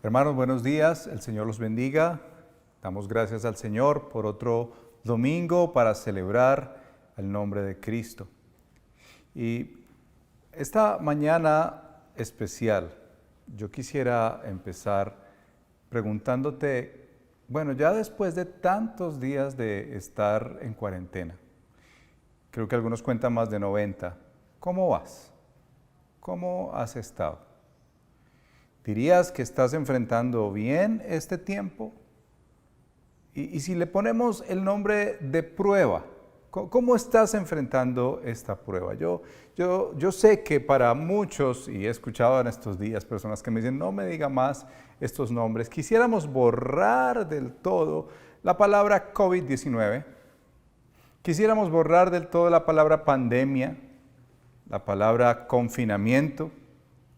Hermanos, buenos días, el Señor los bendiga. Damos gracias al Señor por otro domingo para celebrar el nombre de Cristo. Y esta mañana especial, yo quisiera empezar preguntándote, bueno, ya después de tantos días de estar en cuarentena, creo que algunos cuentan más de 90, ¿cómo vas? ¿Cómo has estado? ¿Dirías que estás enfrentando bien este tiempo? Y si le ponemos el nombre de prueba, ¿cómo estás enfrentando esta prueba? Yo sé que para muchos, y he escuchado en estos días personas que me dicen, no me diga más estos nombres, quisiéramos borrar del todo la palabra COVID-19, quisiéramos borrar del todo la palabra pandemia, la palabra confinamiento,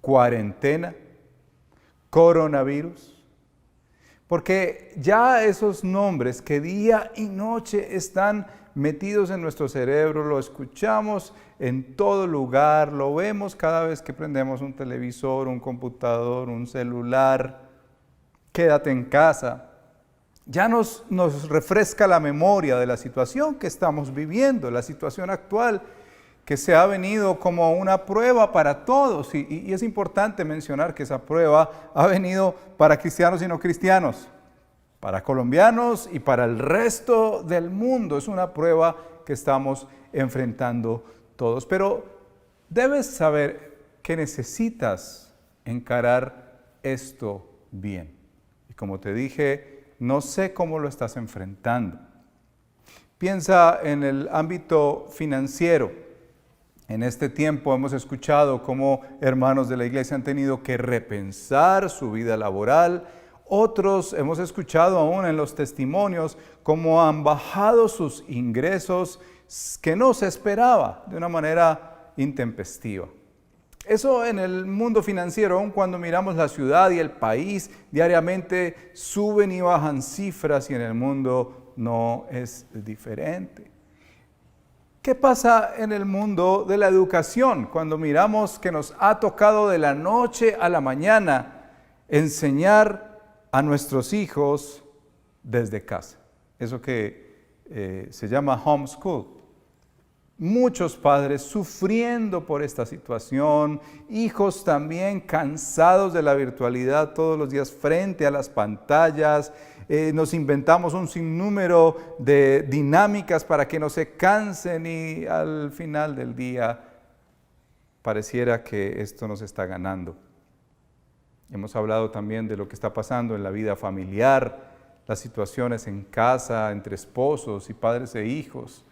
cuarentena, coronavirus, porque ya esos nombres que día y noche están metidos en nuestro cerebro, lo escuchamos en todo lugar, lo vemos cada vez que prendemos un televisor, un computador, un celular, quédate en casa. Ya nos refresca la memoria de la situación que estamos viviendo, la situación actual, que se ha venido como una prueba para todos. Y es importante mencionar que esa prueba ha venido para cristianos y no cristianos, para colombianos y para el resto del mundo. Es una prueba que estamos enfrentando todos. Pero debes saber que necesitas encarar esto bien. Y como te dije, no sé cómo lo estás enfrentando. Piensa en el ámbito financiero. En este tiempo hemos escuchado cómo hermanos de la iglesia han tenido que repensar su vida laboral. Otros hemos escuchado aún en los testimonios cómo han bajado sus ingresos que no se esperaba de una manera intempestiva. Eso en el mundo financiero, aun cuando miramos la ciudad y el país, diariamente suben y bajan cifras y en el mundo no es diferente. ¿Qué pasa en el mundo de la educación cuando miramos que nos ha tocado de la noche a la mañana enseñar a nuestros hijos desde casa? Eso que se llama homeschool. Muchos padres sufriendo por esta situación, hijos también cansados de la virtualidad todos los días frente a las pantallas. Nos inventamos un sinnúmero de dinámicas para que no se cansen y al final del día pareciera que esto nos está ganando. Hemos hablado también de lo que está pasando en la vida familiar, las situaciones en casa entre esposos y padres e hijos.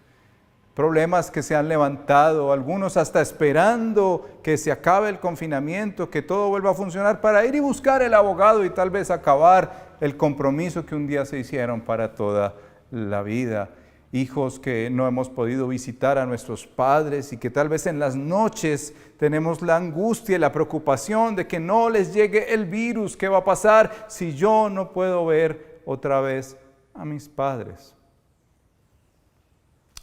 Problemas que se han levantado, algunos hasta esperando que se acabe el confinamiento, que todo vuelva a funcionar para ir y buscar el abogado y tal vez acabar el compromiso que un día se hicieron para toda la vida. Hijos que no hemos podido visitar a nuestros padres y que tal vez en las noches tenemos la angustia y la preocupación de que no les llegue el virus. ¿Qué va a pasar si yo no puedo ver otra vez a mis padres?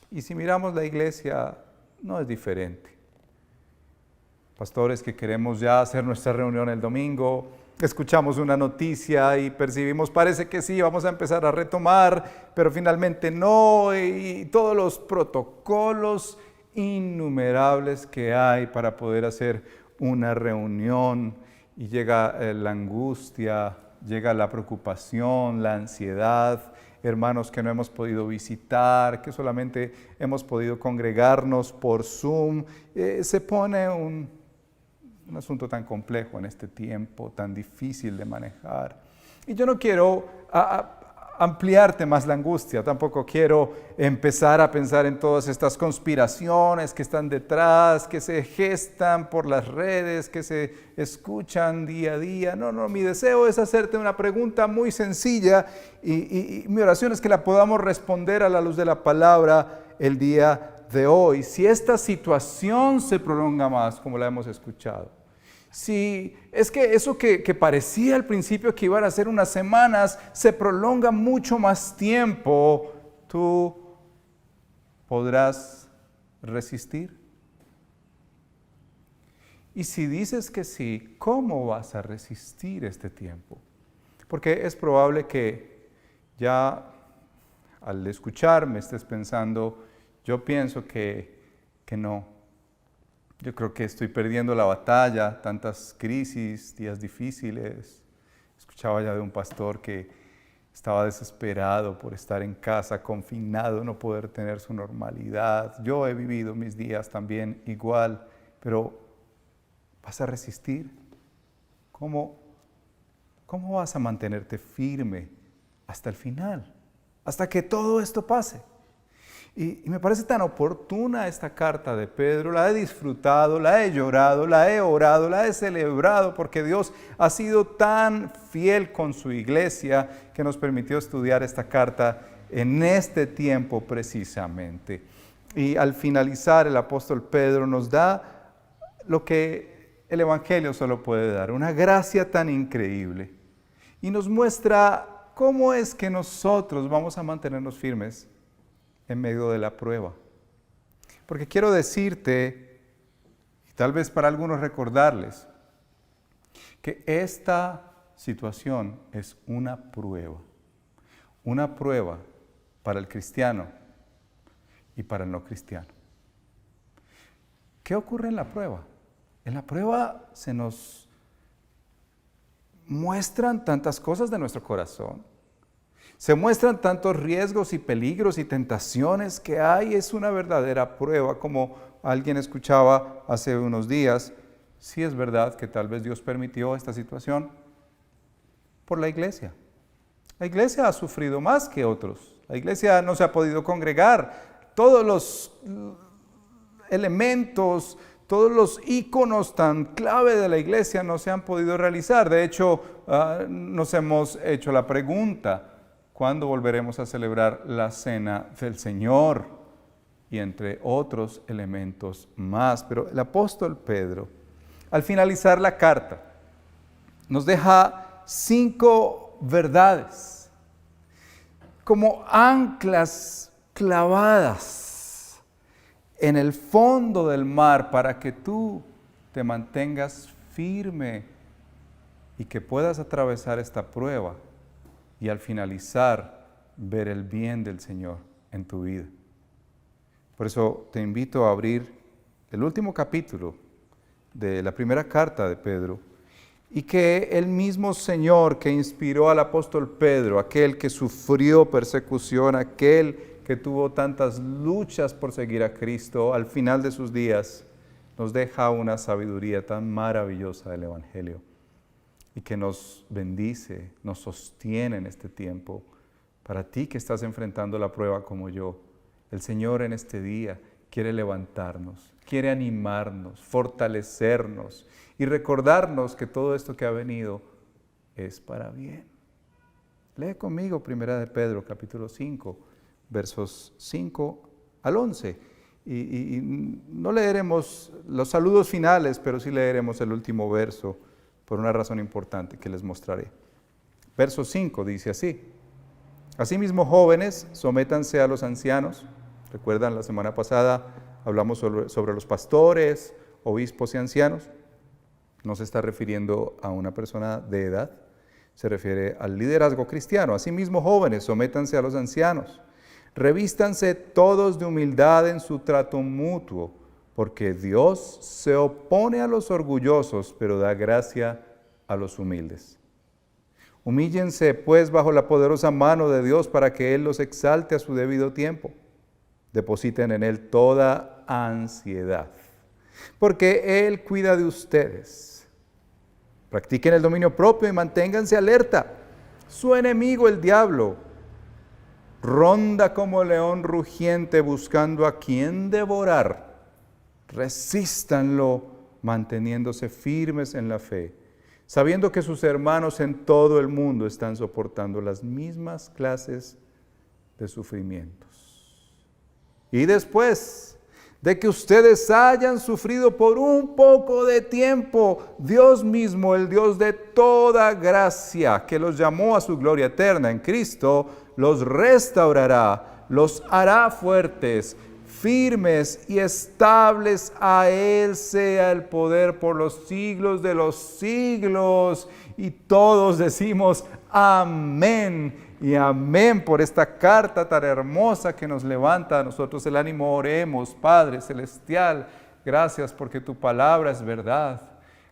Y si miramos la iglesia, no es diferente. Pastores que queremos ya hacer nuestra reunión el domingo, escuchamos una noticia y percibimos, parece que sí, vamos a empezar a retomar, pero finalmente no, y todos los protocolos innumerables que hay para poder hacer una reunión, y llega la angustia, llega la preocupación, la ansiedad, hermanos que no hemos podido visitar, que solamente hemos podido congregarnos por Zoom. Se pone un asunto tan complejo en este tiempo, tan difícil de manejar. Y yo no quiero ampliarte más la angustia, tampoco quiero empezar a pensar en todas estas conspiraciones que están detrás, que se gestan por las redes, que se escuchan día a día. No, mi deseo es hacerte una pregunta muy sencilla y mi oración es que la podamos responder a la luz de la palabra el día de hoy. Si esta situación se prolonga más, como la hemos escuchado, si es que eso que parecía al principio que iban a ser unas semanas, se prolonga mucho más tiempo, ¿tú podrás resistir? Y si dices que sí, ¿cómo vas a resistir este tiempo? Porque es probable que ya al escucharme estés pensando, yo pienso que no. Yo creo que estoy perdiendo la batalla, tantas crisis, días difíciles. Escuchaba ya de un pastor que estaba desesperado por estar en casa, confinado, no poder tener su normalidad. Yo he vivido mis días también igual, pero ¿vas a resistir? ¿Cómo vas a mantenerte firme hasta el final? Hasta que todo esto pase. Y me parece tan oportuna esta carta de Pedro. La he disfrutado, la he llorado, la he orado, la he celebrado, porque Dios ha sido tan fiel con su iglesia que nos permitió estudiar esta carta en este tiempo precisamente. Y al finalizar, el apóstol Pedro nos da lo que el Evangelio solo puede dar, una gracia tan increíble. Y nos muestra cómo es que nosotros vamos a mantenernos firmes en medio de la prueba. Porque quiero decirte, y tal vez para algunos recordarles, que esta situación es una prueba para el cristiano y para el no cristiano. ¿Qué ocurre en la prueba? En la prueba se nos muestran tantas cosas de nuestro corazón. Se muestran tantos riesgos y peligros y tentaciones que hay. Es una verdadera prueba, como alguien escuchaba hace unos días. Sí es verdad que tal vez Dios permitió esta situación por la iglesia. La iglesia ha sufrido más que otros. La iglesia no se ha podido congregar. Todos los elementos, todos los íconos tan clave de la iglesia no se han podido realizar. De hecho, nos hemos hecho la pregunta, ¿cuándo volveremos a celebrar la cena del Señor? Y entre otros elementos más. Pero el apóstol Pedro, al finalizar la carta, nos deja 5 verdades, como anclas clavadas en el fondo del mar para que tú te mantengas firme y que puedas atravesar esta prueba y al finalizar ver el bien del Señor en tu vida. Por eso te invito a abrir el último capítulo de la primera carta de Pedro y que el mismo Señor que inspiró al apóstol Pedro, aquel que sufrió persecución, aquel que tuvo tantas luchas por seguir a Cristo, al final de sus días nos deja una sabiduría tan maravillosa del Evangelio y que nos bendice, nos sostiene en este tiempo. Para ti que estás enfrentando la prueba como yo, el Señor en este día quiere levantarnos, quiere animarnos, fortalecernos y recordarnos que todo esto que ha venido es para bien. Lee conmigo 1 de Pedro, capítulo 5, versos 5 al 11. Y no leeremos los saludos finales, pero sí leeremos el último verso por una razón importante que les mostraré. Verso 5 dice así: Asimismo, jóvenes, sométanse a los ancianos. ¿Recuerdan la semana pasada hablamos sobre los pastores, obispos y ancianos? No se está refiriendo a una persona de edad, se refiere al liderazgo cristiano. Asimismo, jóvenes, sométanse a los ancianos. Revístanse todos de humildad en su trato mutuo, porque Dios se opone a los orgullosos, pero da gracia a los humildes. Humíllense, pues, bajo la poderosa mano de Dios para que Él los exalte a su debido tiempo. Depositen en Él toda ansiedad, porque Él cuida de ustedes. Practiquen el dominio propio y manténganse alerta. Su enemigo, el diablo, ronda como león rugiente buscando a quien devorar. Resístanlo manteniéndose firmes en la fe, sabiendo que sus hermanos en todo el mundo están soportando las mismas clases de sufrimientos. Y después de que ustedes hayan sufrido por un poco de tiempo, Dios mismo, el Dios de toda gracia, que los llamó a su gloria eterna en Cristo, los restaurará, los hará fuertes, firmes y estables. A Él sea el poder por los siglos de los siglos. y todos decimos amén y amén por esta carta tan hermosa que nos levanta a nosotros el ánimo. Oremos, Padre Celestial, gracias porque tu palabra es verdad.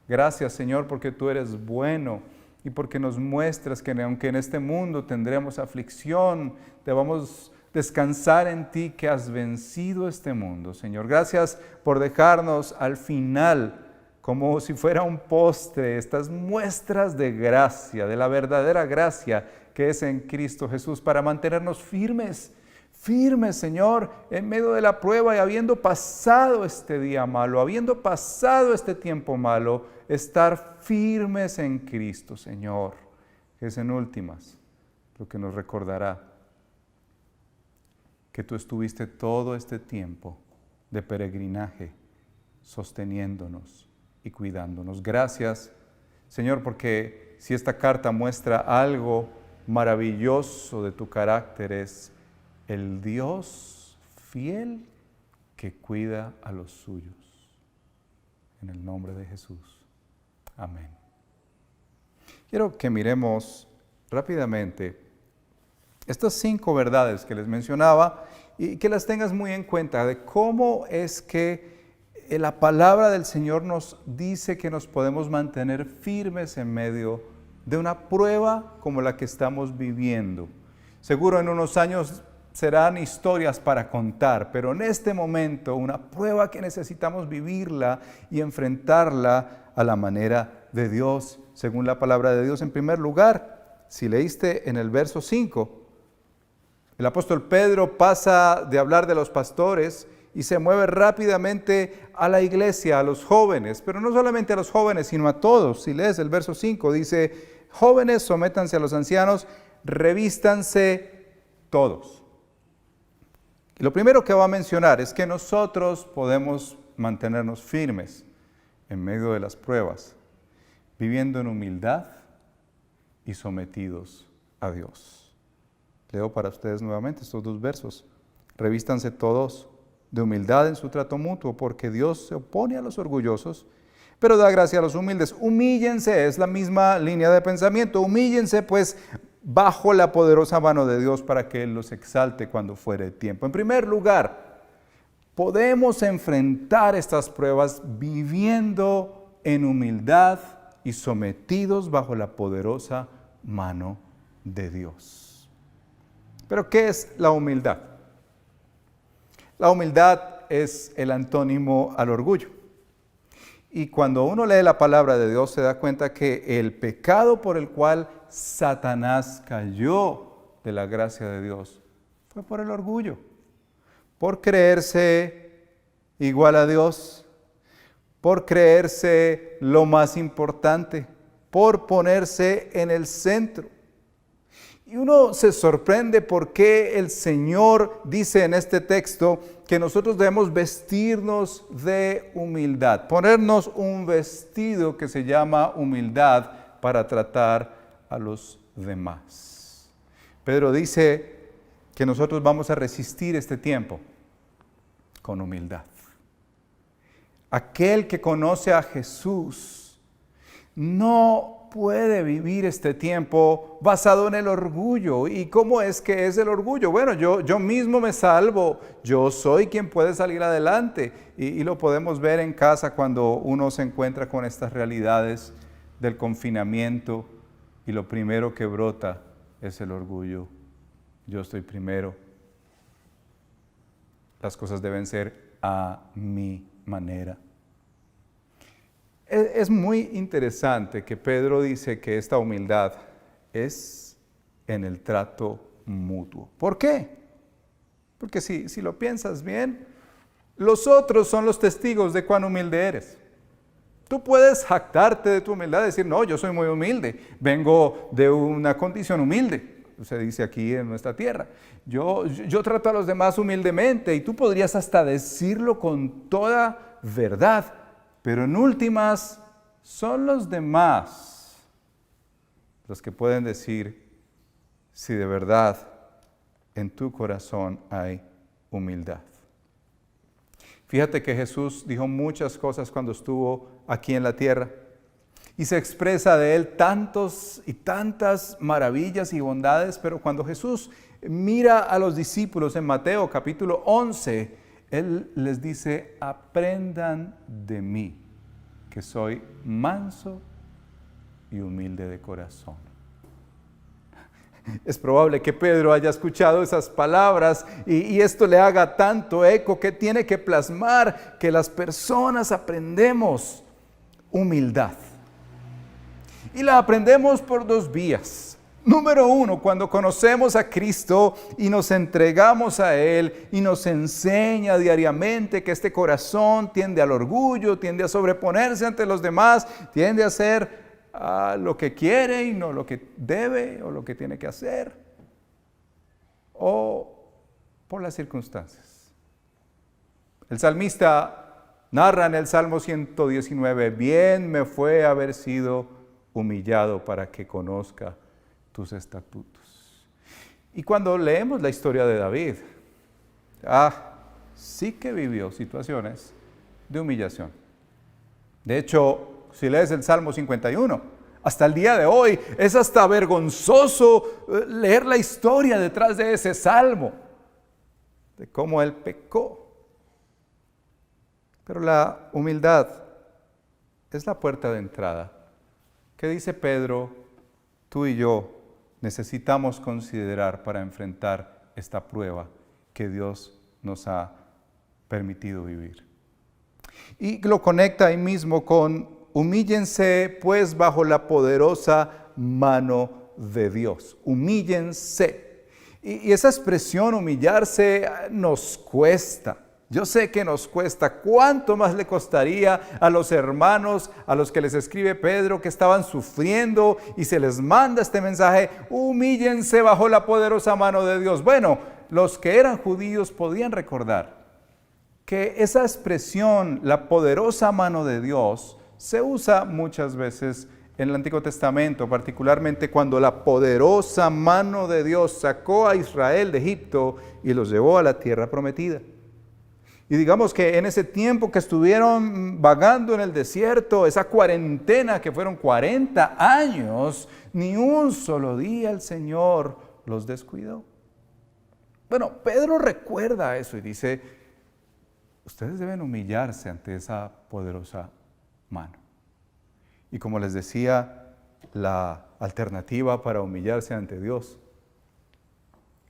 Gracias, Señor, porque tú eres bueno y porque nos muestras que aunque en este mundo tendremos aflicción, debamos descansar en ti, que has vencido este mundo, Señor. Gracias por dejarnos al final, como si fuera un postre, estas muestras de gracia, de la verdadera gracia que es en Cristo Jesús, para mantenernos firmes, Señor, en medio de la prueba y habiendo pasado este día malo, habiendo pasado este tiempo malo, estar firmes en Cristo, Señor, que es en últimas lo que nos recordará que tú estuviste todo este tiempo de peregrinaje sosteniéndonos y cuidándonos. Gracias, Señor, porque si esta carta muestra algo maravilloso de tu carácter, es el Dios fiel que cuida a los suyos. En el nombre de Jesús. Amén. Quiero que miremos rápidamente estas 5 verdades que les mencionaba y que las tengas muy en cuenta de cómo es que la palabra del Señor nos dice que nos podemos mantener firmes en medio de una prueba como la que estamos viviendo. Seguro en unos años serán historias para contar, pero en este momento una prueba que necesitamos vivirla y enfrentarla a la manera de Dios, según la palabra de Dios. En primer lugar, si leíste en el verso 5, el apóstol Pedro pasa de hablar de los pastores y se mueve rápidamente a la iglesia, a los jóvenes, pero no solamente a los jóvenes, sino a todos. Si lees el verso 5, dice: jóvenes, sométanse a los ancianos, revístanse todos. Y lo primero que va a mencionar es que nosotros podemos mantenernos firmes en medio de las pruebas, viviendo en humildad y sometidos a Dios. Leo para ustedes nuevamente estos 2 versos. Revístanse todos de humildad en su trato mutuo, porque Dios se opone a los orgullosos, pero da gracia a los humildes. Humíllense, es la misma línea de pensamiento. Humíllense pues bajo la poderosa mano de Dios para que Él los exalte cuando fuere tiempo. En primer lugar, podemos enfrentar estas pruebas viviendo en humildad y sometidos bajo la poderosa mano de Dios. ¿Pero qué es la humildad? La humildad es el antónimo al orgullo. Y cuando uno lee la palabra de Dios se da cuenta que el pecado por el cual Satanás cayó de la gracia de Dios fue por el orgullo, por creerse igual a Dios, por creerse lo más importante, por ponerse en el centro. Y uno se sorprende por qué el Señor dice en este texto que nosotros debemos vestirnos de humildad, ponernos un vestido que se llama humildad para tratar a los demás. Pedro dice que nosotros vamos a resistir este tiempo con humildad. Aquel que conoce a Jesús no puede vivir este tiempo basado en el orgullo. ¿Y cómo es que es el orgullo? Bueno, yo mismo me salvo, yo soy quien puede salir adelante. Y lo podemos ver en casa cuando uno se encuentra con estas realidades del confinamiento y lo primero que brota es el orgullo. Yo estoy primero. Las cosas deben ser a mi manera. Es muy interesante que Pedro dice que esta humildad es en el trato mutuo. ¿Por qué? Porque si lo piensas bien, los otros son los testigos de cuán humilde eres. Tú puedes jactarte de tu humildad, decir, no, yo soy muy humilde, vengo de una condición humilde, se dice aquí en nuestra tierra. Yo trato a los demás humildemente y tú podrías hasta decirlo con toda verdad. Pero en últimas, son los demás los que pueden decir si de verdad en tu corazón hay humildad. Fíjate que Jesús dijo muchas cosas cuando estuvo aquí en la tierra. Y se expresa de Él tantos y tantas maravillas y bondades, pero cuando Jesús mira a los discípulos en Mateo capítulo 11, Él les dice, aprendan de mí, que soy manso y humilde de corazón. Es probable que Pedro haya escuchado esas palabras y esto le haga tanto eco que tiene que plasmar que las personas aprendemos humildad. Y la aprendemos por dos vías. Número uno, cuando conocemos a Cristo y nos entregamos a Él y nos enseña diariamente que este corazón tiende al orgullo, tiende a sobreponerse ante los demás, tiende a hacer lo que quiere y no lo que debe o lo que tiene que hacer, o por las circunstancias. El salmista narra en el Salmo 119, bien me fue haber sido humillado para que conozca tus estatutos. Y cuando leemos la historia de David, sí que vivió situaciones de humillación. De hecho, si lees el Salmo 51, hasta el día de hoy es hasta vergonzoso leer la historia detrás de ese salmo, de cómo él pecó. Pero la humildad es la puerta de entrada que dice Pedro, tú y yo necesitamos considerar para enfrentar esta prueba que Dios nos ha permitido vivir. Y lo conecta ahí mismo con humíllense pues bajo la poderosa mano de Dios. Humíllense. Y esa expresión humillarse nos cuesta. Yo sé que nos cuesta. ¿Cuánto más le costaría a los hermanos a los que les escribe Pedro que estaban sufriendo y se les manda este mensaje? Humíllense bajo la poderosa mano de Dios. Bueno, los que eran judíos podían recordar que esa expresión, la poderosa mano de Dios, se usa muchas veces en el Antiguo Testamento, particularmente cuando la poderosa mano de Dios sacó a Israel de Egipto y los llevó a la tierra prometida. Y digamos que en ese tiempo que estuvieron vagando en el desierto, esa cuarentena que fueron 40 años, ni un solo día el Señor los descuidó. Bueno, Pedro recuerda eso y dice, ustedes deben humillarse ante esa poderosa mano. Y como les decía, la alternativa para humillarse ante Dios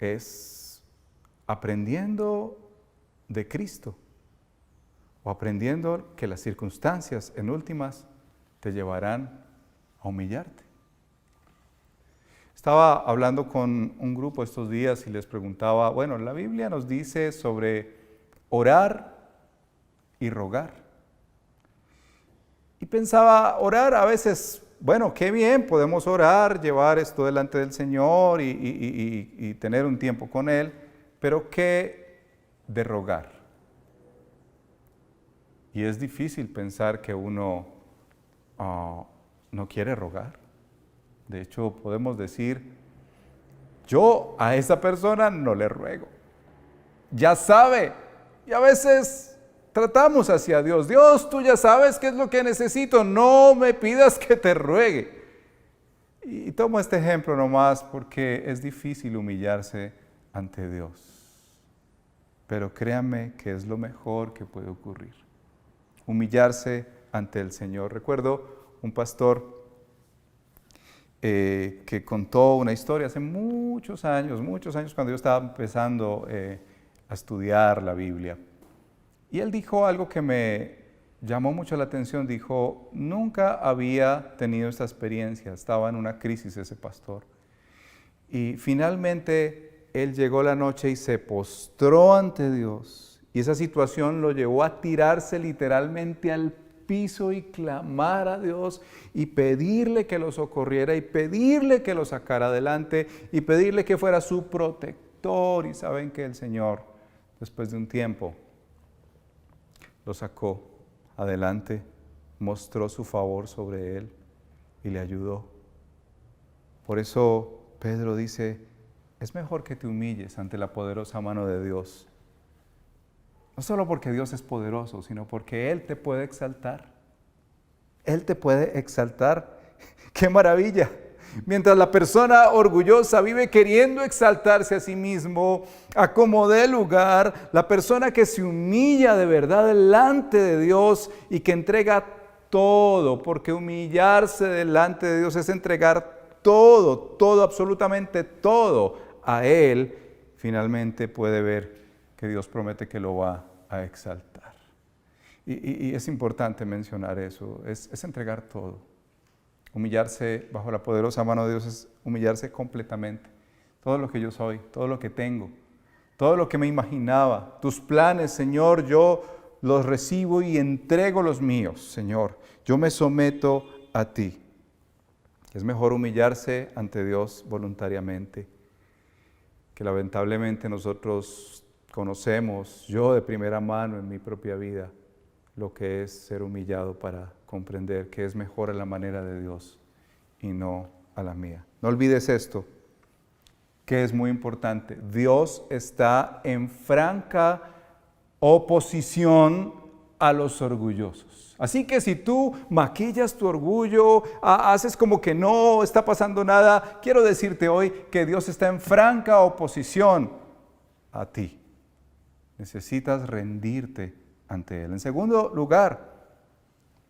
es aprendiendo de Cristo o aprendiendo que las circunstancias en últimas te llevarán a humillarte. Estaba hablando con un grupo estos días y les preguntaba, bueno, la Biblia nos dice sobre orar y rogar. Y pensaba, orar a veces, bueno, qué bien, podemos orar, llevar esto delante del Señor y tener un tiempo con Él, pero ¿qué de rogar? Y es difícil pensar que uno no quiere rogar. De hecho, podemos decir, yo a esa persona no le ruego. Ya sabe, y a veces tratamos hacia Dios. Dios, tú ya sabes qué es lo que necesito, no me pidas que te ruegue. Y tomo este ejemplo nomás porque es difícil humillarse ante Dios. Pero créanme que es lo mejor que puede ocurrir. Humillarse ante el Señor. Recuerdo un pastor que contó una historia hace muchos años cuando yo estaba empezando a estudiar la Biblia. Y él dijo algo que me llamó mucho la atención. Dijo, nunca había tenido esta experiencia. Estaba en una crisis ese pastor. Y finalmente él llegó la noche y se postró ante Dios. Y esa situación lo llevó a tirarse literalmente al piso y clamar a Dios y pedirle que lo socorriera y pedirle que lo sacara adelante y pedirle que fuera su protector. Y saben que el Señor, después de un tiempo, lo sacó adelante, mostró su favor sobre él y le ayudó. Por eso Pedro dice, es mejor que te humilles ante la poderosa mano de Dios. No solo porque Dios es poderoso, sino porque Él te puede exaltar. Él te puede exaltar. ¡Qué maravilla! Mientras la persona orgullosa vive queriendo exaltarse a sí mismo, a como dé lugar, la persona que se humilla de verdad delante de Dios y que entrega todo, porque humillarse delante de Dios es entregar todo, todo, absolutamente todo a Él, finalmente puede ver que Dios promete que lo va a exaltar. Y es importante mencionar eso, es entregar todo. Humillarse bajo la poderosa mano de Dios es humillarse completamente. Todo lo que yo soy, todo lo que tengo, todo lo que me imaginaba, tus planes, Señor, yo los recibo y entrego los míos, Señor. Yo me someto a ti. Es mejor humillarse ante Dios voluntariamente, que lamentablemente nosotros conocemos, yo de primera mano en mi propia vida, lo que es ser humillado para comprender que es mejor a la manera de Dios y no a la mía. No olvides esto, que es muy importante. Dios está en franca oposición a los orgullosos. Así que si tú maquillas tu orgullo, haces como que no está pasando nada, quiero decirte hoy que Dios está en franca oposición a ti. Necesitas rendirte ante Él. En segundo lugar,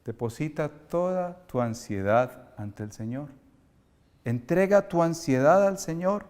deposita toda tu ansiedad ante el Señor. Entrega tu ansiedad al Señor.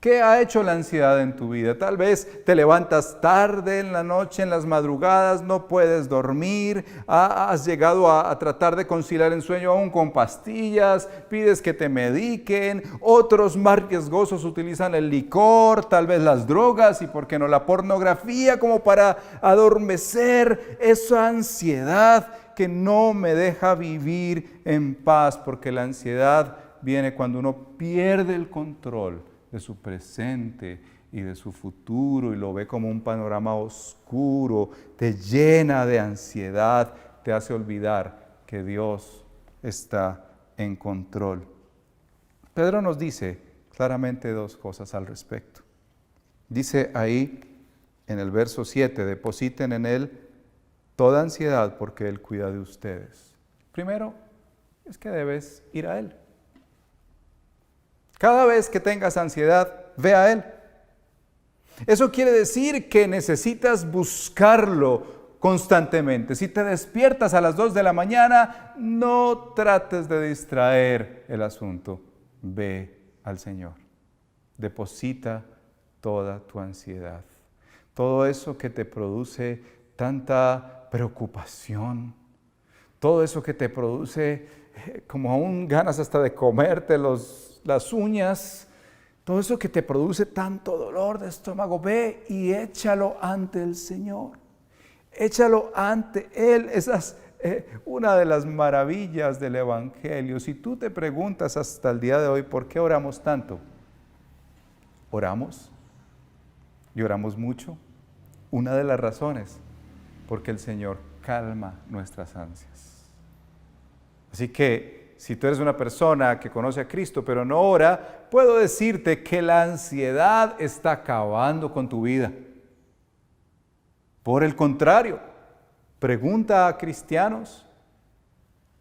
¿Qué ha hecho la ansiedad en tu vida? Tal vez te levantas tarde en la noche, en las madrugadas, no puedes dormir, has llegado a tratar de conciliar el sueño aún con pastillas, pides que te mediquen, otros más riesgosos utilizan el licor, tal vez las drogas y por qué no la pornografía como para adormecer esa ansiedad que no me deja vivir en paz, porque la ansiedad viene cuando uno pierde el control de su presente y de su futuro y lo ve como un panorama oscuro, te llena de ansiedad, te hace olvidar que Dios está en control. Pedro nos dice claramente dos cosas al respecto. Dice ahí en el verso 7, depositen en Él toda ansiedad porque Él cuida de ustedes. Primero, es que debes ir a Él. Cada vez que tengas ansiedad, ve a Él. Eso quiere decir que necesitas buscarlo constantemente. Si te despiertas a las 2 de la mañana, no trates de distraer el asunto. Ve al Señor. Deposita toda tu ansiedad. Todo eso que te produce tanta preocupación. Todo eso que te produce como aún ganas hasta de comerte las uñas, todo eso que te produce tanto dolor de estómago, ve y échalo ante el Señor. Échalo ante Él. Esa es una de las maravillas del Evangelio. Si tú te preguntas hasta el día de hoy, ¿por qué oramos tanto? ¿Oramos? ¿Y oramos mucho? Una de las razones, porque el Señor calma nuestras ansias. Así que si tú eres una persona que conoce a Cristo pero no ora, puedo decirte que la ansiedad está acabando con tu vida. Por el contrario, pregunta a cristianos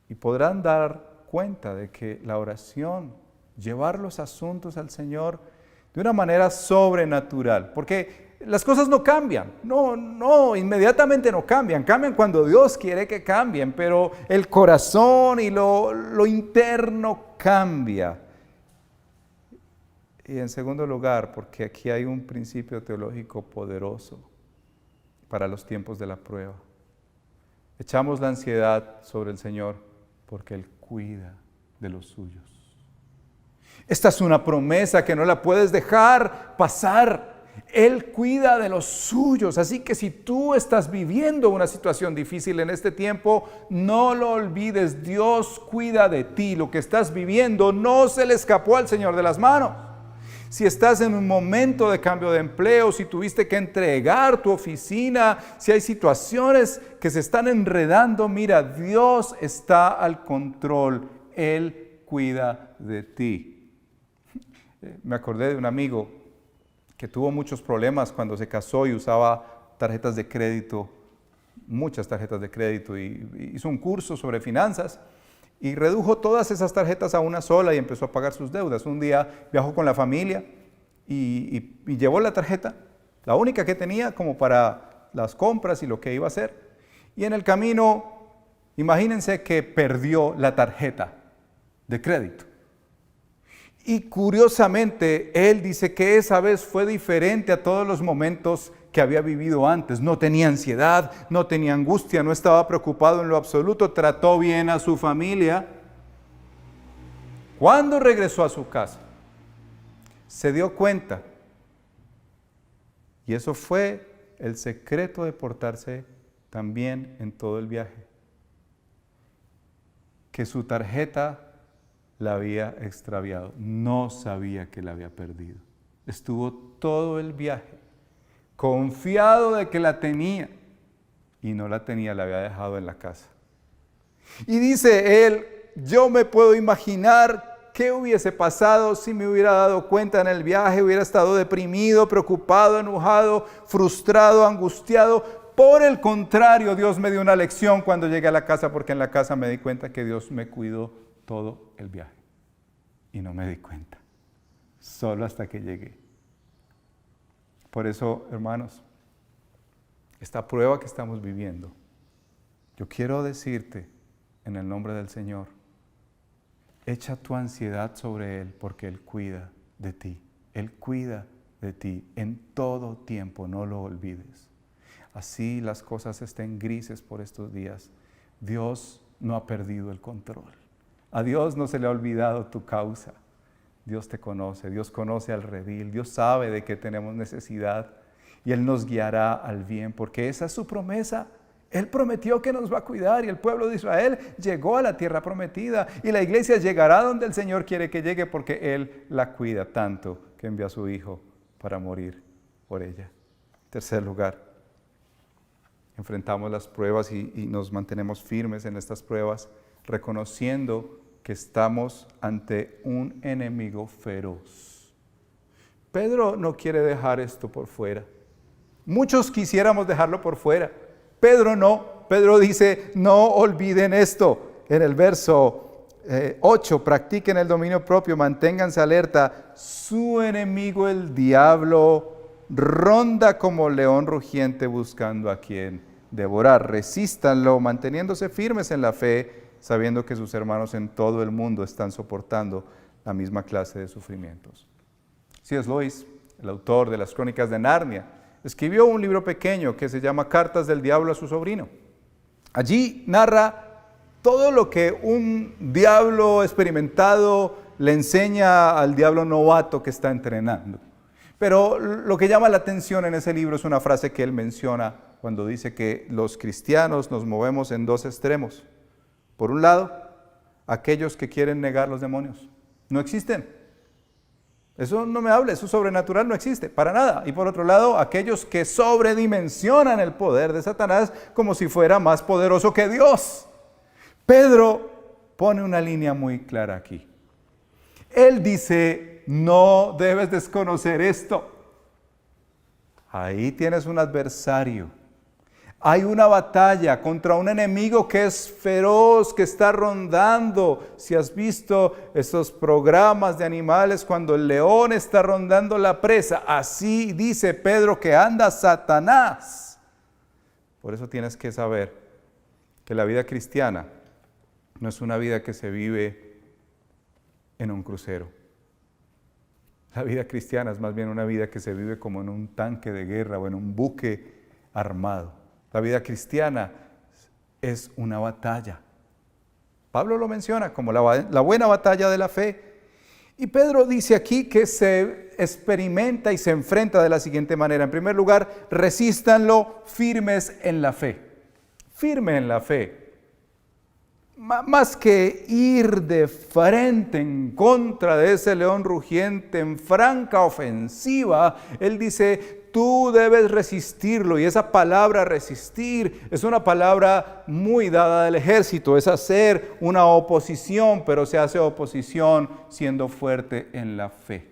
y podrán dar cuenta de que la oración, llevar los asuntos al Señor de una manera sobrenatural, porque las cosas no cambian, inmediatamente no cambian cuando Dios quiere que cambien, pero el corazón y lo interno cambia. Y en segundo lugar, porque aquí hay un principio teológico poderoso para los tiempos de la prueba. Echamos la ansiedad sobre el Señor porque Él cuida de los suyos. Esta es una promesa que no la puedes dejar pasar. Él cuida de los suyos, así que si tú estás viviendo una situación difícil en este tiempo, no lo olvides, Dios cuida de ti. Lo que estás viviendo no se le escapó al Señor de las manos. Si estás en un momento de cambio de empleo, si tuviste que entregar tu oficina, si hay situaciones que se están enredando, mira, Dios está al control, Él cuida de ti. Me acordé de un amigo que tuvo muchos problemas cuando se casó y usaba tarjetas de crédito muchas tarjetas de crédito y hizo un curso sobre finanzas y redujo todas esas tarjetas a una sola y empezó a pagar sus deudas. Un día viajó con la familia y llevó la tarjeta, la única que tenía como para las compras y lo que iba a hacer. Y en el camino, imagínense que perdió la tarjeta de crédito. Y curiosamente, él dice que esa vez fue diferente a todos los momentos que había vivido antes. No tenía ansiedad, no tenía angustia, no estaba preocupado en lo absoluto, trató bien a su familia. Cuando regresó a su casa, se dio cuenta, y eso fue el secreto de portarse tan bien en todo el viaje, que su tarjeta la había extraviado, no sabía que la había perdido. Estuvo todo el viaje confiado de que la tenía y no la tenía, la había dejado en la casa. Y dice él, yo me puedo imaginar qué hubiese pasado si me hubiera dado cuenta en el viaje, hubiera estado deprimido, preocupado, enojado, frustrado, angustiado. Por el contrario, Dios me dio una lección cuando llegué a la casa, porque en la casa me di cuenta que Dios me cuidó todo el viaje. Y no me di cuenta, solo hasta que llegué. Por eso, hermanos, esta prueba que estamos viviendo, yo quiero decirte en el nombre del Señor, echa tu ansiedad sobre Él porque Él cuida de ti. Él cuida de ti en todo tiempo, no lo olvides. Así las cosas estén grises por estos días, Dios no ha perdido el control. A Dios no se le ha olvidado tu causa. Dios te conoce, Dios conoce al redil, Dios sabe de qué tenemos necesidad y Él nos guiará al bien, porque esa es su promesa. Él prometió que nos va a cuidar y el pueblo de Israel llegó a la tierra prometida y la iglesia llegará donde el Señor quiere que llegue porque Él la cuida tanto que envió a su Hijo para morir por ella. Tercer lugar, enfrentamos las pruebas y nos mantenemos firmes en estas pruebas, reconociendo que estamos ante un enemigo feroz. Pedro no quiere dejar esto por fuera. Muchos quisiéramos dejarlo por fuera. Pedro no. Pedro dice, no olviden esto. En el verso 8, practiquen el dominio propio, manténganse alerta. Su enemigo, el diablo, ronda como león rugiente buscando a quien devorar. Resístanlo, manteniéndose firmes en la fe, sabiendo que sus hermanos en todo el mundo están soportando la misma clase de sufrimientos. C.S. Lewis, el autor de las Crónicas de Narnia, escribió un libro pequeño que se llama Cartas del Diablo a su sobrino. Allí narra todo lo que un diablo experimentado le enseña al diablo novato que está entrenando. Pero lo que llama la atención en ese libro es una frase que él menciona cuando dice que los cristianos nos movemos en dos extremos. Por un lado, aquellos que quieren negar los demonios. No existen. Eso no me hable, eso sobrenatural no existe, para nada. Y por otro lado, aquellos que sobredimensionan el poder de Satanás como si fuera más poderoso que Dios. Pedro pone una línea muy clara aquí. Él dice, no debes desconocer esto. Ahí tienes un adversario. Hay una batalla contra un enemigo que es feroz, que está rondando. Si has visto esos programas de animales cuando el león está rondando la presa, así dice Pedro que anda Satanás. Por eso tienes que saber que la vida cristiana no es una vida que se vive en un crucero. La vida cristiana es más bien una vida que se vive como en un tanque de guerra o en un buque armado. La vida cristiana es una batalla. Pablo lo menciona como la buena batalla de la fe. Y Pedro dice aquí que se experimenta y se enfrenta de la siguiente manera. En primer lugar, resístanlo firmes en la fe. Firme en la fe. Más que ir de frente en contra de ese león rugiente en franca ofensiva, él dice, tú debes resistirlo. Y esa palabra resistir es una palabra muy dada del ejército, es hacer una oposición, pero se hace oposición siendo fuerte en la fe.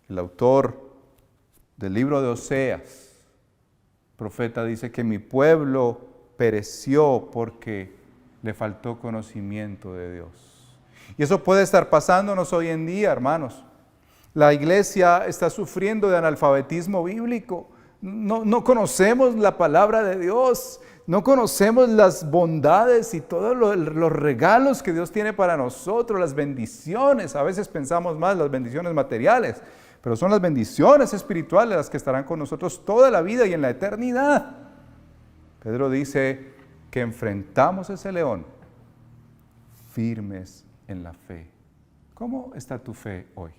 El autor del libro de Oseas, profeta, dice que mi pueblo pereció porque le faltó conocimiento de Dios. Y eso puede estar pasándonos hoy en día, hermanos. La iglesia está sufriendo de analfabetismo bíblico. No conocemos la palabra de Dios. No conocemos las bondades y todos los regalos que Dios tiene para nosotros, las bendiciones. A veces pensamos más las bendiciones materiales, pero son las bendiciones espirituales las que estarán con nosotros toda la vida y en la eternidad. Pedro dice que enfrentamos ese león firmes en la fe. ¿Cómo está tu fe hoy?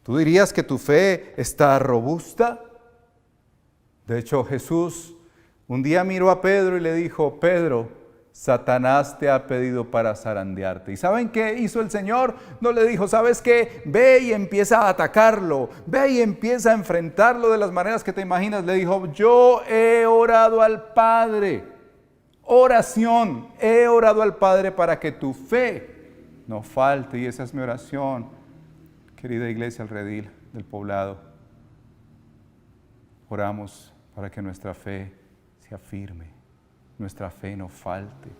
¿Tú dirías que tu fe está robusta? De hecho, Jesús un día miró a Pedro y le dijo: Pedro, Satanás te ha pedido para zarandearte. ¿Y saben qué hizo el Señor? No le dijo: ¿sabes qué? Ve y empieza a atacarlo. Ve y empieza a enfrentarlo de las maneras que te imaginas. Le dijo: yo he orado al Padre. Oración. He orado al Padre para que tu fe no falte. Y esa es mi oración, querida iglesia El Redil del Poblado. Oramos para que nuestra fe sea firme, nuestra fe no falte,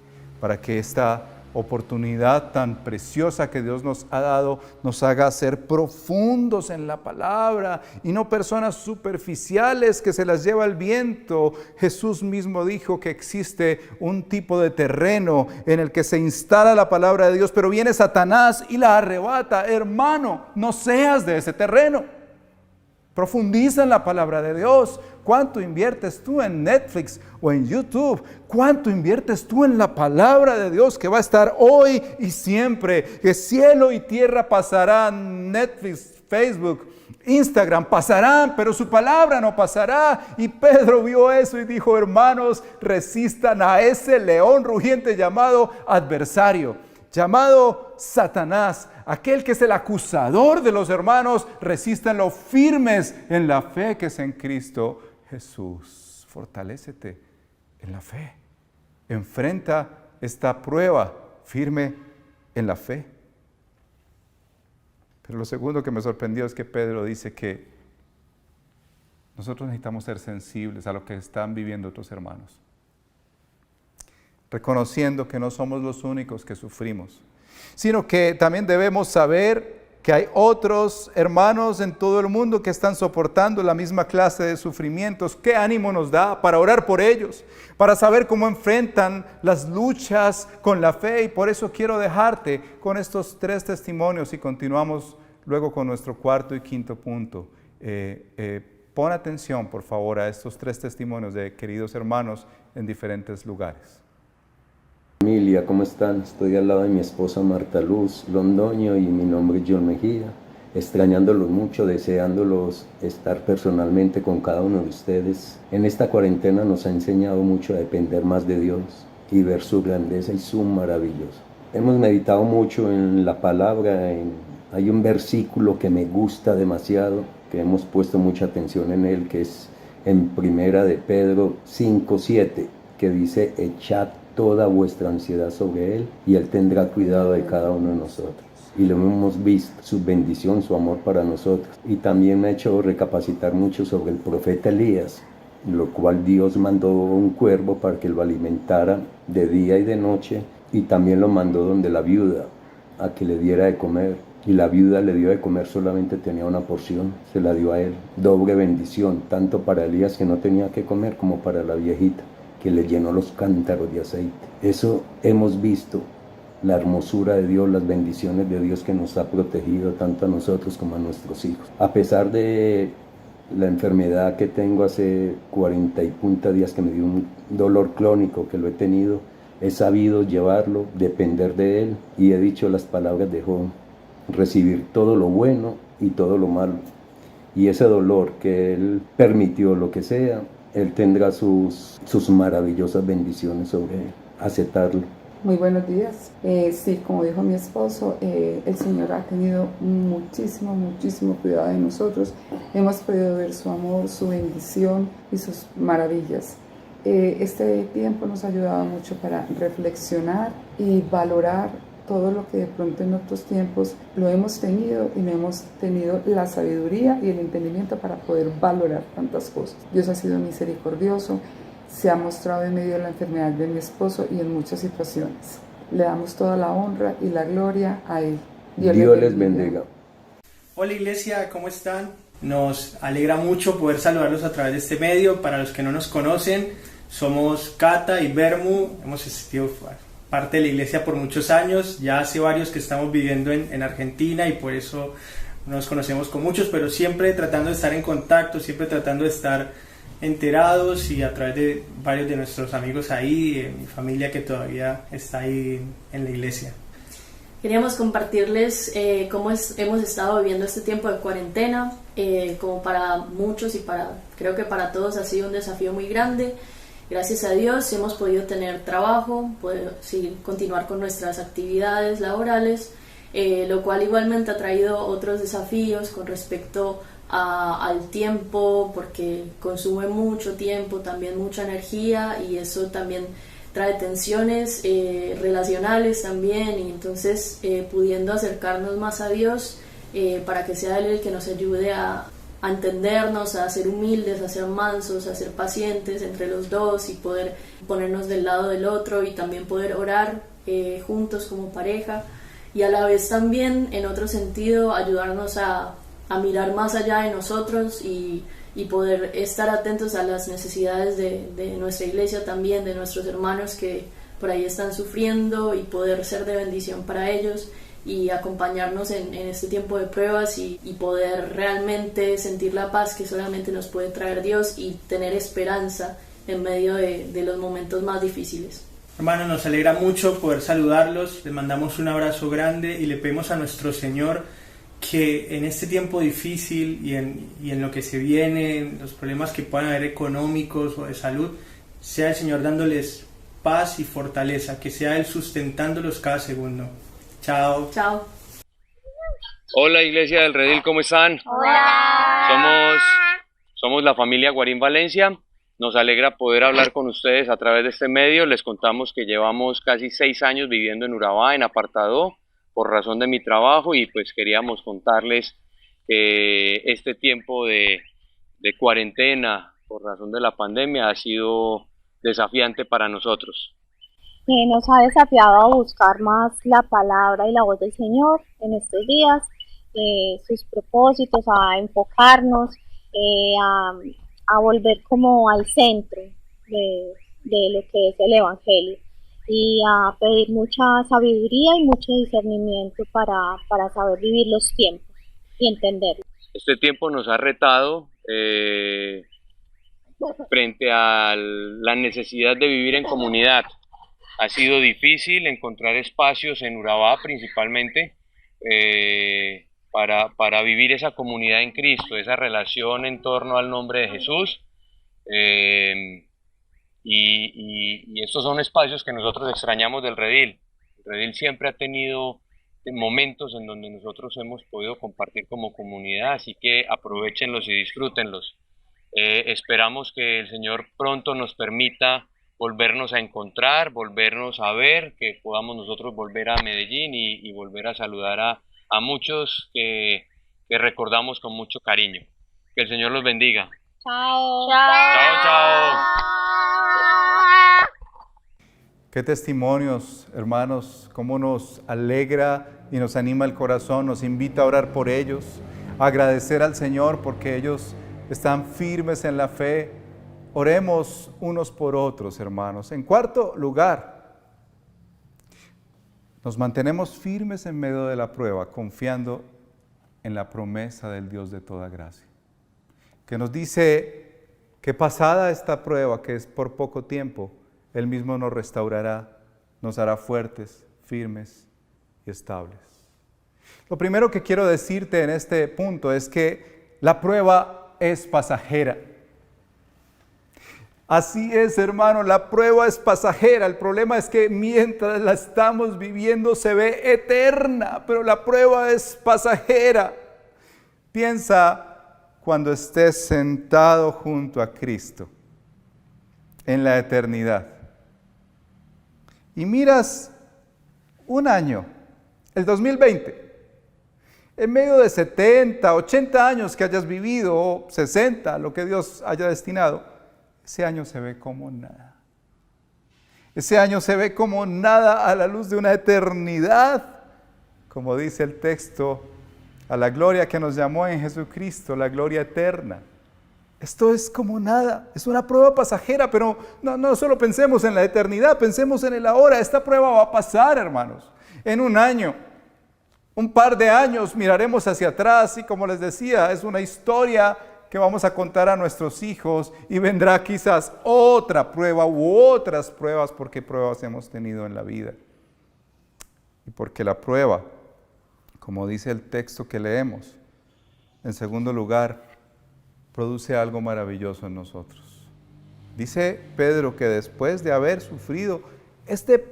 para que esta oportunidad tan preciosa que Dios nos ha dado nos haga ser profundos en la palabra y no personas superficiales que se las lleva el viento. Jesús mismo dijo que existe un tipo de terreno en el que se instala la palabra de Dios, pero viene Satanás y la arrebata. Hermano, no seas de ese terreno. Profundiza en la palabra de Dios. ¿Cuánto inviertes tú en Netflix o en YouTube? ¿Cuánto inviertes tú en la palabra de Dios que va a estar hoy y siempre? Que cielo y tierra pasarán, Netflix, Facebook, Instagram pasarán, pero su palabra no pasará. Y Pedro vio eso y dijo: hermanos, resistan a ese león rugiente llamado adversario, llamado Satanás, aquel que es el acusador de los hermanos. Resístanlo firmes en la fe que es en Cristo Jesús. Fortalécete en la fe. Enfrenta esta prueba firme en la fe. Pero lo segundo que me sorprendió es que Pedro dice que nosotros necesitamos ser sensibles a lo que están viviendo otros hermanos, reconociendo que no somos los únicos que sufrimos, sino que también debemos saber que hay otros hermanos en todo el mundo que están soportando la misma clase de sufrimientos. ¿Qué ánimo nos da para orar por ellos? Para saber cómo enfrentan las luchas con la fe. Y por eso quiero dejarte con estos 3 testimonios y continuamos luego con nuestro cuarto y quinto punto. Pon atención, por favor, a estos 3 testimonios de queridos hermanos en diferentes lugares. Familia, ¿cómo están? Estoy al lado de mi esposa Marta Luz Londoño y mi nombre es John Mejía, extrañándolos mucho, deseándolos estar personalmente con cada uno de ustedes. En esta cuarentena nos ha enseñado mucho a depender más de Dios y ver su grandeza y su maravilloso. Hemos meditado mucho en la palabra, hay un versículo que me gusta demasiado, que hemos puesto mucha atención en él, que es en Primera de Pedro 5:7, que dice: echad toda vuestra ansiedad sobre Él y Él tendrá cuidado de cada uno de nosotros. Y lo hemos visto, su bendición, su amor para nosotros. Y también me ha hecho recapacitar mucho sobre el profeta Elías, lo cual Dios mandó un cuervo para que lo alimentara de día y de noche, y también lo mandó donde la viuda, a que le diera de comer. Y la viuda le dio de comer, solamente tenía una porción, se la dio a él. Doble bendición, tanto para Elías, que no tenía que comer, como para la viejita, que le llenó los cántaros de aceite. Eso hemos visto, la hermosura de Dios, las bendiciones de Dios que nos ha protegido tanto a nosotros como a nuestros hijos. A pesar de la enfermedad que tengo hace 40 y punta días, que me dio un dolor crónico que lo he tenido, he sabido llevarlo, depender de Él, y he dicho las palabras de Job: recibir todo lo bueno y todo lo malo. Y ese dolor que Él permitió, lo que sea, Él tendrá sus maravillosas bendiciones sobre Él. Aceptarlo. Muy buenos días. Sí, como dijo mi esposo, el Señor ha tenido muchísimo cuidado de nosotros. Hemos podido ver su amor, su bendición y sus maravillas. Este tiempo nos ha ayudado mucho para reflexionar y valorar todo lo que de pronto en otros tiempos lo hemos tenido y no hemos tenido la sabiduría y el entendimiento para poder valorar tantas cosas. Dios ha sido misericordioso se ha mostrado en medio de la enfermedad de mi esposo y en muchas situaciones. Le damos toda la honra y la gloria a Él. Dios les bendiga. Hola Iglesia, ¿cómo están? Nos alegra mucho poder saludarlos a través de este medio. Para los que no nos conocen, somos Cata y Bermu, hemos sido parte de la iglesia por muchos años, ya hace varios que estamos viviendo en Argentina y por eso nos conocemos con muchos, pero siempre tratando de estar en contacto, siempre tratando de estar enterados y a través de varios de nuestros amigos ahí, mi familia que todavía está ahí en la iglesia. Queríamos compartirles cómo hemos estado viviendo este tiempo de cuarentena, como para muchos y creo que para todos ha sido un desafío muy grande. Gracias a Dios hemos podido tener trabajo, poder continuar con nuestras actividades laborales, lo cual igualmente ha traído otros desafíos con respecto al tiempo, porque consume mucho tiempo, también mucha energía, y eso también trae tensiones relacionales también, y entonces pudiendo acercarnos más a Dios para que sea Él el que nos ayude a entendernos, a ser humildes, a ser mansos, a ser pacientes entre los dos y poder ponernos del lado del otro y también poder orar juntos como pareja, y a la vez también en otro sentido ayudarnos a mirar más allá de nosotros y poder estar atentos a las necesidades de nuestra iglesia también, de nuestros hermanos que por ahí están sufriendo, y poder ser de bendición para ellos y acompañarnos en este tiempo de pruebas y poder realmente sentir la paz que solamente nos puede traer Dios y tener esperanza en medio de los momentos más difíciles. Hermanos, nos alegra mucho poder saludarlos, les mandamos un abrazo grande y le pedimos a nuestro Señor que en este tiempo difícil y en lo que se viene, en los problemas que puedan haber económicos o de salud, sea el Señor dándoles paz y fortaleza, que sea Él sustentándolos cada segundo. Chao. Chao. Hola Iglesia del Redil, ¿cómo están? Hola. Somos la familia Guarín Valencia. Nos alegra poder hablar con ustedes a través de este medio. Les contamos que llevamos casi 6 años viviendo en Urabá, en apartado, por razón de mi trabajo, y pues queríamos contarles que este tiempo de cuarentena por razón de la pandemia ha sido desafiante para nosotros. Nos ha desafiado a buscar más la palabra y la voz del Señor en estos días, sus propósitos, a enfocarnos, a volver como al centro de lo que es el Evangelio, y a pedir mucha sabiduría y mucho discernimiento para saber vivir los tiempos y entenderlos. Este tiempo nos ha retado frente a la necesidad de vivir en comunidad. Ha sido difícil encontrar espacios en Urabá principalmente para vivir esa comunidad en Cristo, esa relación en torno al nombre de Jesús. Y estos son espacios que nosotros extrañamos del Redil. El Redil siempre ha tenido momentos en donde nosotros hemos podido compartir como comunidad, así que aprovéchenlos y disfrútenlos. Esperamos que el Señor pronto nos permita volvernos a encontrar, volvernos a ver, que podamos nosotros volver a Medellín y volver a saludar a muchos que recordamos con mucho cariño. Que el Señor los bendiga. Chao. Chao, chao. Qué testimonios, hermanos, cómo nos alegra y nos anima el corazón, nos invita a orar por ellos, a agradecer al Señor porque ellos están firmes en la fe. Oremos unos por otros, hermanos. En cuarto lugar, nos mantenemos firmes en medio de la prueba, confiando en la promesa del Dios de toda gracia, que nos dice que pasada esta prueba, que es por poco tiempo, Él mismo nos restaurará, nos hará fuertes, firmes y estables. Lo primero que quiero decirte en este punto es que la prueba es pasajera. Así es, hermano, la prueba es pasajera. El problema es que mientras la estamos viviendo se ve eterna, pero la prueba es pasajera. Piensa cuando estés sentado junto a Cristo en la eternidad y miras un año, el 2020, en medio de 70, 80 años que hayas vivido, o 60, lo que Dios haya destinado, ese año se ve como nada. Ese año se ve como nada a la luz de una eternidad, como dice el texto, a la gloria que nos llamó en Jesucristo, la gloria eterna. Esto es como nada, es una prueba pasajera, pero no solo pensemos en la eternidad, pensemos en el ahora. Esta prueba va a pasar, hermanos, en un año, un par de años miraremos hacia atrás y como les decía, es una historia que vamos a contar a nuestros hijos y vendrá quizás otra prueba u otras pruebas, porque pruebas hemos tenido en la vida. Y porque la prueba, como dice el texto que leemos, en segundo lugar, produce algo maravilloso en nosotros. Dice Pedro que después de haber sufrido este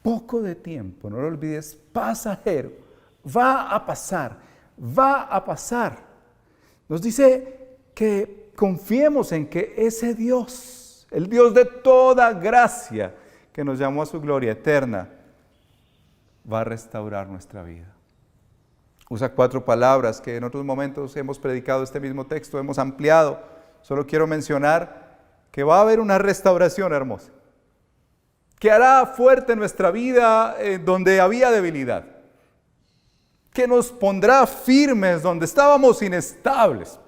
poco de tiempo, no lo olvides, pasajero, va a pasar. Nos dice que confiemos en que ese Dios, el Dios de toda gracia, que nos llamó a su gloria eterna, va a restaurar nuestra vida. Usa 4 palabras que en otros momentos hemos predicado este mismo texto, hemos ampliado. Solo quiero mencionar que va a haber una restauración hermosa, que hará fuerte nuestra vida donde había debilidad, que nos pondrá firmes donde estábamos inestables,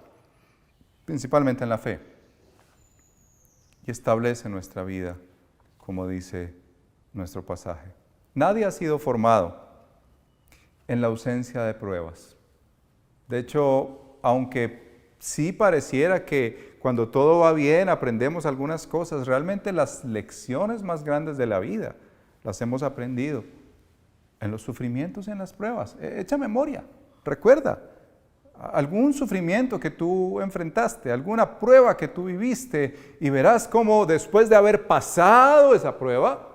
principalmente en la fe, y establece nuestra vida, como dice nuestro pasaje. Nadie ha sido formado en la ausencia de pruebas. De hecho, aunque sí pareciera que cuando todo va bien aprendemos algunas cosas, realmente las lecciones más grandes de la vida las hemos aprendido en los sufrimientos y en las pruebas. Echa memoria, recuerda algún sufrimiento que tú enfrentaste, alguna prueba que tú viviste y verás cómo después de haber pasado esa prueba,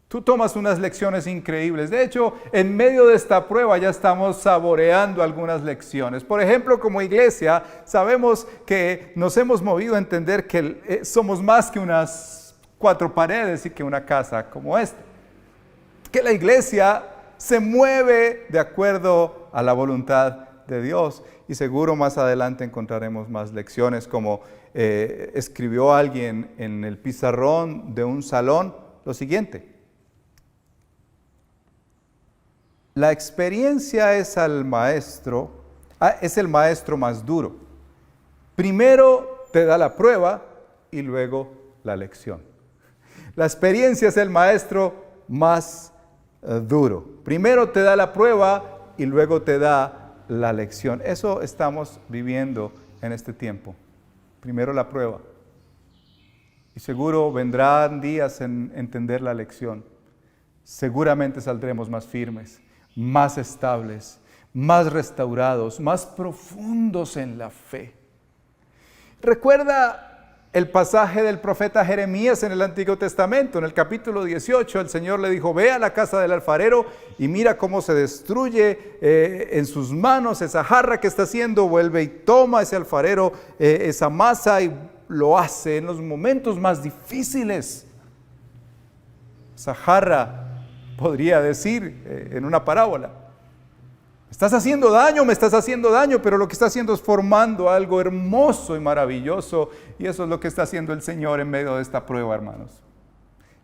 tú tomas unas lecciones increíbles. De hecho, en medio de esta prueba ya estamos saboreando algunas lecciones. Por ejemplo, como iglesia, sabemos que nos hemos movido a entender que somos más que unas 4 paredes y que una casa como esta. Que la iglesia se mueve de acuerdo a la voluntad de Dios. Y seguro más adelante encontraremos más lecciones, como escribió alguien en el pizarrón de un salón lo siguiente: la experiencia es el maestro más duro. Primero te da la prueba y luego la lección. La experiencia es el maestro más duro. Primero te da la prueba y luego te da la lección. Eso estamos viviendo en este tiempo. Primero la prueba. Y seguro vendrán días en entender la lección. Seguramente saldremos más firmes, más estables, más restaurados, más profundos en la fe. Recuerda el pasaje del profeta Jeremías en el Antiguo Testamento. En el capítulo 18 el Señor le dijo: ve a la casa del alfarero y mira cómo se destruye en sus manos esa jarra que está haciendo. Vuelve y toma ese alfarero esa masa y lo hace en los momentos más difíciles. Esa jarra, podría decir en una parábola: me estás haciendo daño, pero lo que está haciendo es formando algo hermoso y maravilloso, y eso es lo que está haciendo el Señor en medio de esta prueba, hermanos.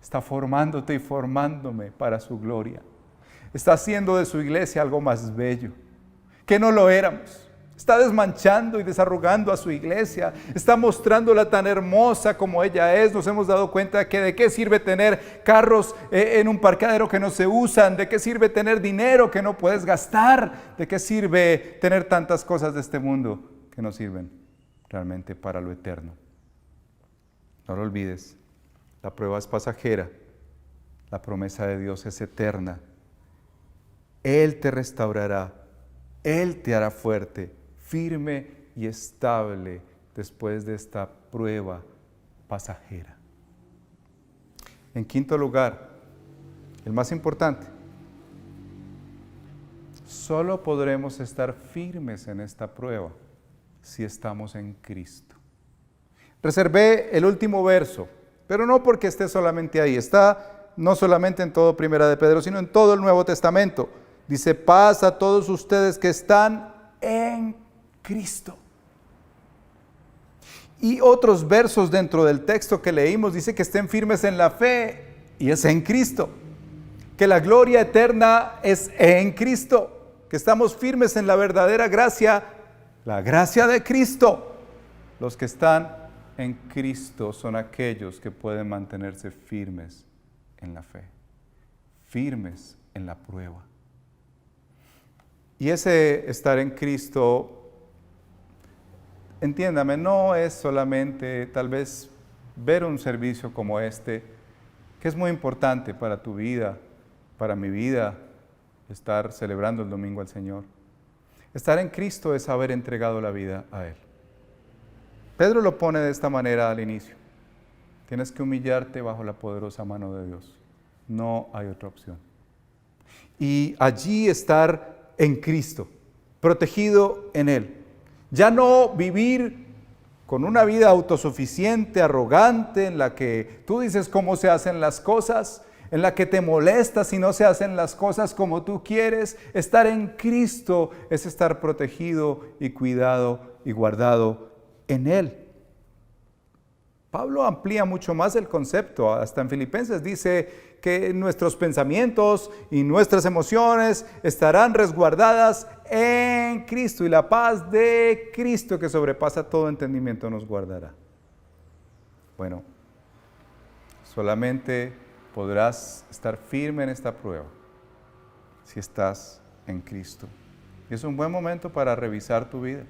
Está formándote y formándome para su gloria. Está haciendo de su iglesia algo más bello, que no lo éramos. Está desmanchando y desarrugando a su iglesia. Está mostrándola tan hermosa como ella es. Nos hemos dado cuenta que de qué sirve tener carros en un parqueadero que no se usan. De qué sirve tener dinero que no puedes gastar. De qué sirve tener tantas cosas de este mundo que no sirven realmente para lo eterno. No lo olvides. La prueba es pasajera. La promesa de Dios es eterna. Él te restaurará. Él te hará fuerte, firme y estable después de esta prueba pasajera. En quinto lugar, el más importante, solo podremos estar firmes en esta prueba si estamos en Cristo. Reservé el último verso, pero no porque esté solamente ahí, está no solamente en todo Primera de Pedro, sino en todo el Nuevo Testamento. Dice: paz a todos ustedes que están en Cristo. Y otros versos dentro del texto que leímos dice que estén firmes en la fe, y es en Cristo. Que la gloria eterna es en Cristo. Que estamos firmes en la verdadera gracia, la gracia de Cristo. Los que están en Cristo son aquellos que pueden mantenerse firmes en la fe, firmes en la prueba. Y ese estar en Cristo, entiéndame, no es solamente tal vez ver un servicio como este, que es muy importante para tu vida, para mi vida, estar celebrando el domingo al Señor. Estar en Cristo es haber entregado la vida a Él. Pedro lo pone de esta manera al inicio. Tienes que humillarte bajo la poderosa mano de Dios. No hay otra opción. Y allí estar en Cristo, protegido en Él. Ya no vivir con una vida autosuficiente, arrogante, en la que tú dices cómo se hacen las cosas, en la que te molestas si no se hacen las cosas como tú quieres. Estar en Cristo es estar protegido y cuidado y guardado en Él. Pablo amplía mucho más el concepto. Hasta en Filipenses dice que nuestros pensamientos y nuestras emociones estarán resguardadas en Cristo, y la paz de Cristo, que sobrepasa todo entendimiento, nos guardará. Bueno, solamente podrás estar firme en esta prueba si estás en Cristo. Y es un buen momento para revisar tu vida.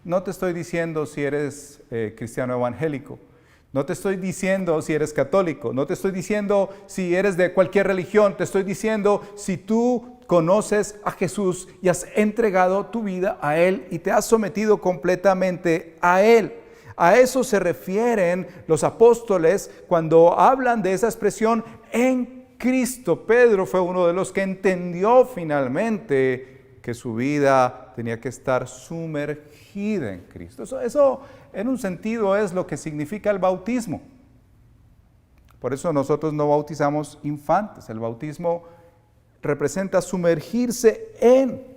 No te estoy diciendo si eres cristiano evangélico. No te estoy diciendo si eres católico. No te estoy diciendo si eres de cualquier religión. Te estoy diciendo si tú conoces a Jesús y has entregado tu vida a Él y te has sometido completamente a Él. A eso se refieren los apóstoles cuando hablan de esa expresión en Cristo. Pedro fue uno de los que entendió finalmente que su vida tenía que estar sumergida en Cristo. Eso en un sentido es lo que significa el bautismo. Por eso nosotros no bautizamos infantes. El bautismo representa sumergirse en.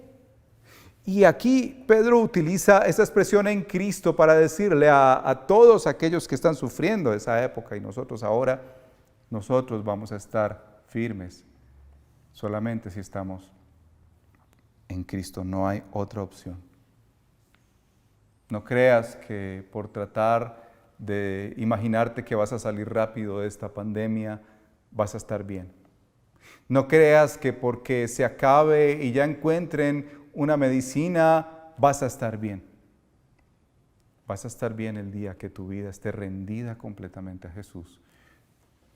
Y aquí Pedro utiliza esa expresión en Cristo para decirle a todos aquellos que están sufriendo esa época, y nosotros ahora, nosotros vamos a estar firmes solamente si estamos en Cristo. No hay otra opción. No creas que por tratar de imaginarte que vas a salir rápido de esta pandemia, vas a estar bien. No creas que porque se acabe y ya encuentren una medicina, vas a estar bien. Vas a estar bien el día que tu vida esté rendida completamente a Jesús.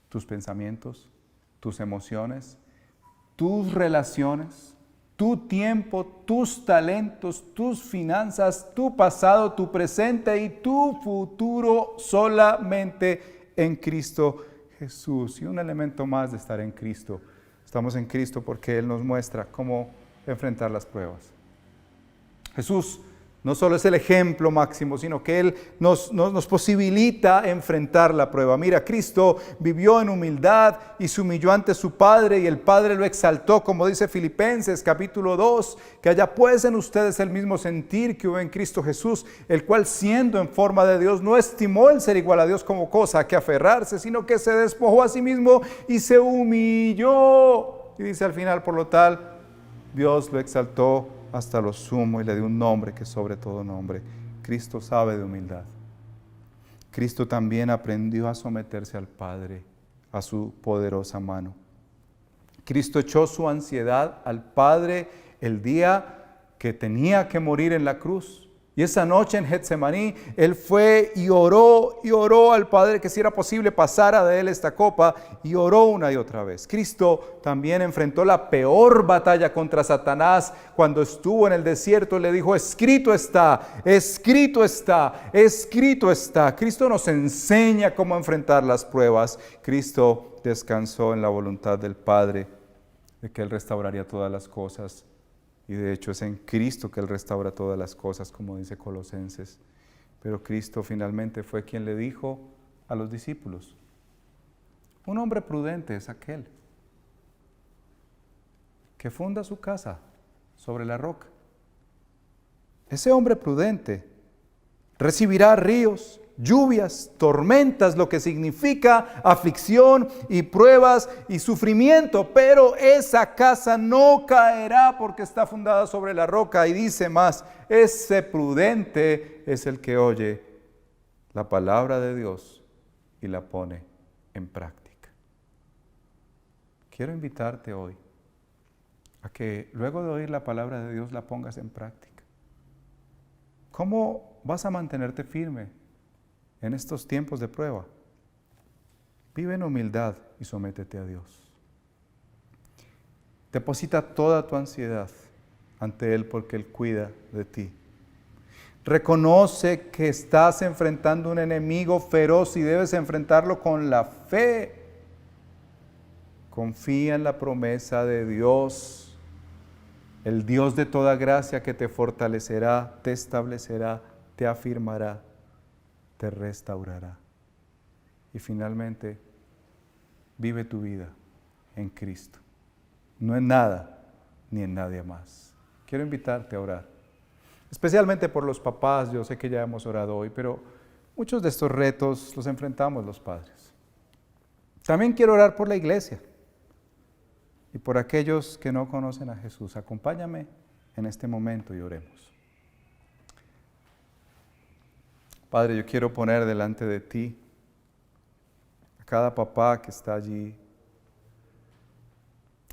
Tus pensamientos, tus emociones, tus relaciones, tu tiempo, tus talentos, tus finanzas, tu pasado, tu presente y tu futuro solamente en Cristo Jesús. Y un elemento más de estar en Cristo. Estamos en Cristo porque Él nos muestra cómo enfrentar las pruebas. Jesús no solo es el ejemplo máximo, sino que Él nos posibilita enfrentar la prueba. Mira, Cristo vivió en humildad y se humilló ante su Padre, y el Padre lo exaltó, como dice Filipenses capítulo 2, que haya pues en ustedes el mismo sentir que hubo en Cristo Jesús, el cual siendo en forma de Dios no estimó el ser igual a Dios como cosa a que aferrarse, sino que se despojó a sí mismo y se humilló. Y dice al final, por lo tal, Dios lo exaltó hasta lo sumo y le dio un nombre que es sobre todo nombre. Cristo sabe de humildad. Cristo también aprendió a someterse al Padre, a su poderosa mano. Cristo echó su ansiedad al Padre el día que tenía que morir en la cruz. Y esa noche en Getsemaní, Él fue y oró al Padre que si era posible pasara de Él esta copa, y oró una y otra vez. Cristo también enfrentó la peor batalla contra Satanás cuando estuvo en el desierto. Le dijo, escrito está, escrito está, escrito está. Cristo nos enseña cómo enfrentar las pruebas. Cristo descansó en la voluntad del Padre de que Él restauraría todas las cosas. Y de hecho es en Cristo que Él restaura todas las cosas, como dice Colosenses. Pero Cristo finalmente fue quien le dijo a los discípulos, un hombre prudente es aquel que funda su casa sobre la roca. Ese hombre prudente recibirá ríos lluvias, tormentas, lo que significa aflicción y pruebas y sufrimiento, pero esa casa no caerá porque está fundada sobre la roca. Y dice más, ese prudente es el que oye la palabra de Dios y la pone en práctica. Quiero invitarte hoy a que luego de oír la palabra de Dios la pongas en práctica. ¿Cómo vas a mantenerte firme en estos tiempos de prueba? Vive en humildad y sométete a Dios. Deposita toda tu ansiedad ante Él porque Él cuida de ti. Reconoce que estás enfrentando un enemigo feroz y debes enfrentarlo con la fe. Confía en la promesa de Dios, el Dios de toda gracia que te fortalecerá, te establecerá, te afirmará, te restaurará. Y finalmente, vive tu vida en Cristo, no en nada ni en nadie más. Quiero invitarte a orar, especialmente por los papás. Yo sé que ya hemos orado hoy, pero muchos de estos retos los enfrentamos los padres. También quiero orar por la iglesia y por aquellos que no conocen a Jesús. Acompáñame en este momento y oremos. Padre, yo quiero poner delante de ti a cada papá que está allí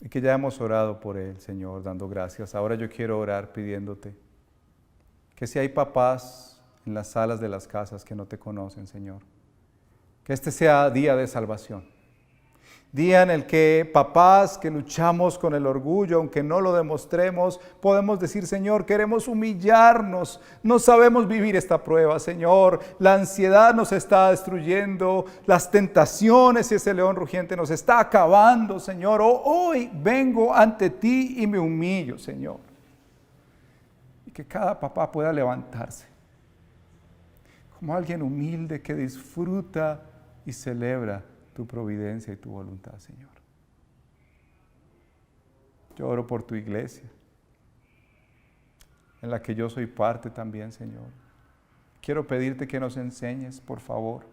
y que ya hemos orado por él, Señor, dando gracias. Ahora yo quiero orar pidiéndote que si hay papás en las salas de las casas que no te conocen, Señor, que este sea día de salvación. Día en el que papás que luchamos con el orgullo, aunque no lo demostremos, podemos decir, Señor, queremos humillarnos, no sabemos vivir esta prueba, Señor, la ansiedad nos está destruyendo, las tentaciones y ese león rugiente nos está acabando, Señor. Hoy vengo ante ti y me humillo, Señor. Y que cada papá pueda levantarse como alguien humilde que disfruta y celebra tu providencia y tu voluntad, Señor. Yo oro por tu iglesia, en la que yo soy parte también, Señor. Quiero pedirte que nos enseñes, por favor,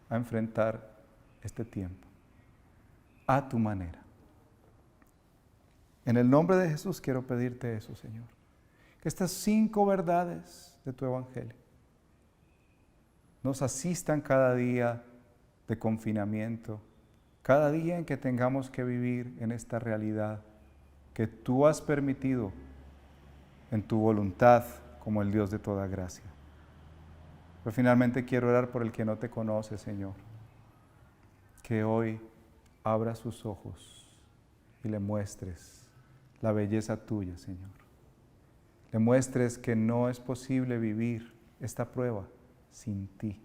a enfrentar este tiempo a tu manera. En el nombre de Jesús quiero pedirte eso, Señor. Que estas 5 verdades de tu evangelio nos asistan cada día de confinamiento, cada día en que tengamos que vivir en esta realidad que tú has permitido en tu voluntad como el Dios de toda gracia. Pero finalmente quiero orar por el que no te conoce, Señor, que hoy abra sus ojos y le muestres la belleza tuya, Señor. Le muestres que no es posible vivir esta prueba sin ti,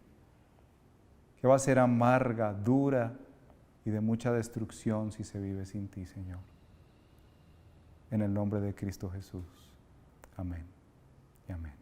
que va a ser amarga, dura y de mucha destrucción si se vive sin ti, Señor. En el nombre de Cristo Jesús. Amén y amén.